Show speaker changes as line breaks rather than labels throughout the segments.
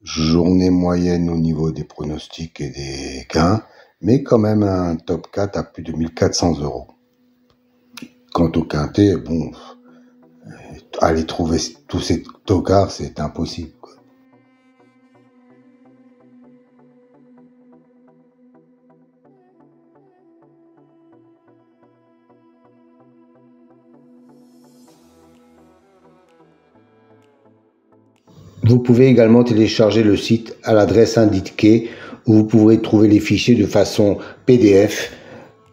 journée moyenne au niveau des pronostics et des gains, mais quand même un top 4 à plus de 1400 €. Quant au quintet, bon, aller trouver tous ces tocards, c'est impossible, quoi. Vous pouvez également télécharger le site à l'adresse indiquée où vous pourrez trouver les fichiers de façon PDF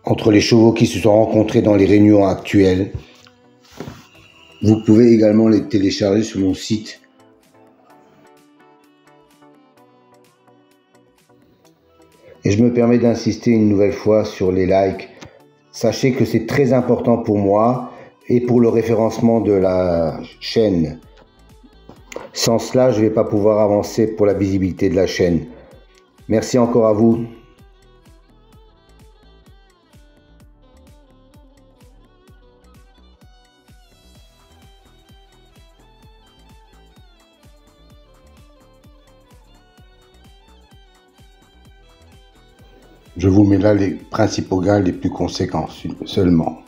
entre les chevaux qui se sont rencontrés dans les réunions actuelles. Vous pouvez également les télécharger sur mon site. Et je me permets d'insister une nouvelle fois sur les likes. Sachez que c'est très important pour moi et pour le référencement de la chaîne. Sans cela, je ne vais pas pouvoir avancer pour la visibilité de la chaîne. Merci encore à vous. Je vous mets là les principaux gains les plus conséquents seulement.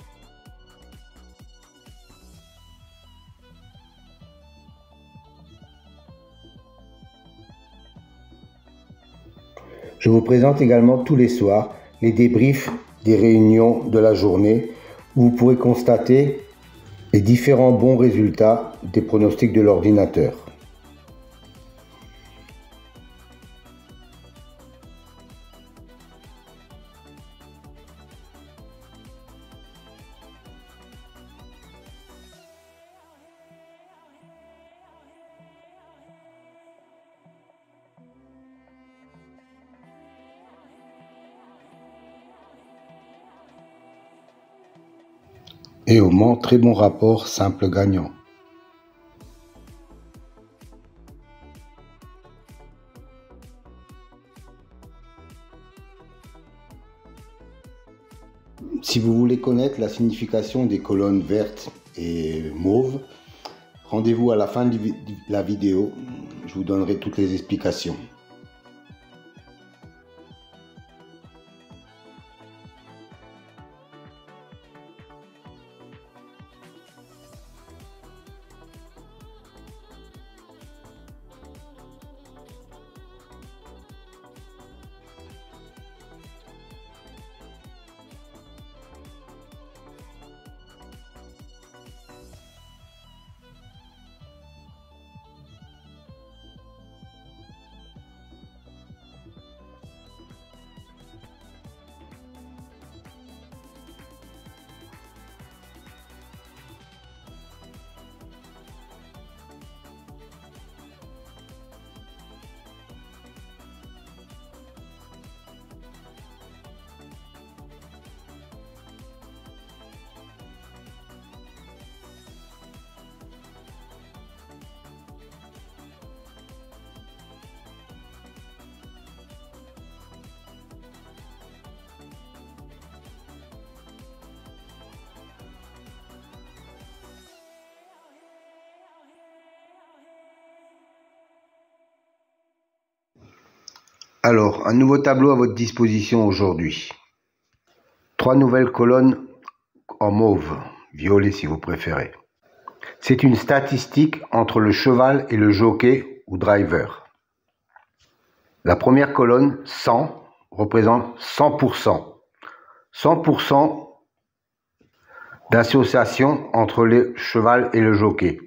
Je vous présente également tous les soirs les débriefs des réunions de la journée où vous pourrez constater les différents bons résultats des pronostics de l'ordinateur. Et au Mans, très bon rapport simple gagnant. Si vous voulez connaître la signification des colonnes vertes et mauves, rendez-vous à la fin de la vidéo, je vous donnerai toutes les explications. Alors, un nouveau tableau à votre disposition aujourd'hui. 3 nouvelles colonnes en mauve, violet si vous préférez. C'est une statistique entre le cheval et le jockey ou driver. La première colonne, 100, représente 100%. 100% d'association entre le cheval et le jockey.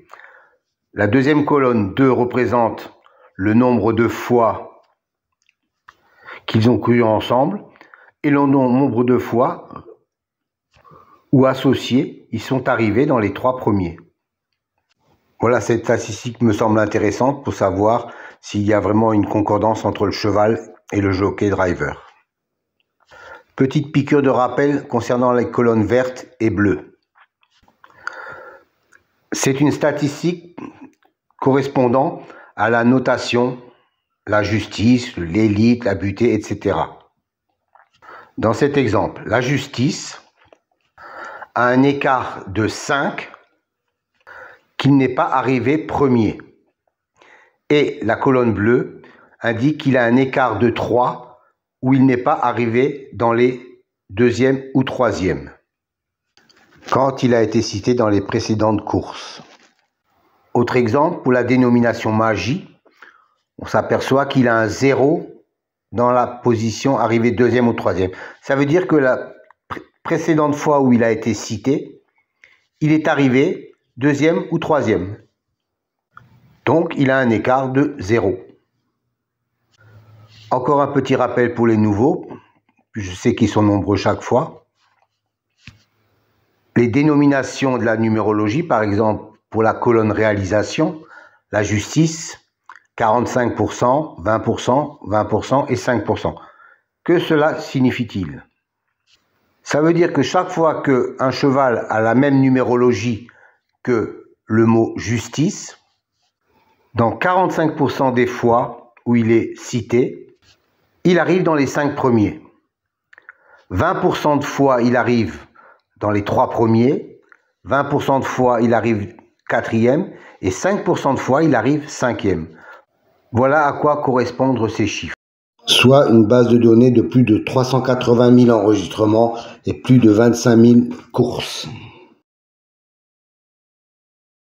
La deuxième colonne, 2, représente le nombre de fois qu'ils ont couru ensemble et le nombre de fois où associés ils sont arrivés dans les 3 premiers. Voilà, cette statistique me semble intéressante pour savoir s'il y a vraiment une concordance entre le cheval et le jockey driver. Petite piqûre de rappel concernant les colonnes vertes et bleues. C'est une statistique correspondant à la notation, la justice, l'élite, la butée, etc. Dans cet exemple, la justice a un écart de 5 qu'il n'est pas arrivé premier. Et la colonne bleue indique qu'il a un écart de 3 où il n'est pas arrivé dans les deuxième ou troisième quand il a été cité dans les précédentes courses. Autre exemple, pour la dénomination magie, on s'aperçoit qu'il a un 0 dans la position arrivée deuxième ou troisième. Ça veut dire que la précédente fois où il a été cité, il est arrivé deuxième ou troisième. Donc, il a un écart de 0. Encore un petit rappel pour les nouveaux, je sais qu'ils sont nombreux chaque fois. Les dénominations de la numérologie, par exemple, pour la colonne réalisation, la justice, 45%, 20%, 20% et 5%. Que cela signifie-t-il? Ça veut dire que chaque fois qu'un cheval a la même numérologie que le mot justice, dans 45% des fois où il est cité, il arrive dans les 5 premiers. 20% de fois, il arrive dans les 3 premiers. 20% de fois, il arrive 4e. Et 5% de fois, il arrive 5e. Voilà à quoi correspondent ces chiffres. Soit une base de données de plus de 380 000 enregistrements et plus de 25 000 courses.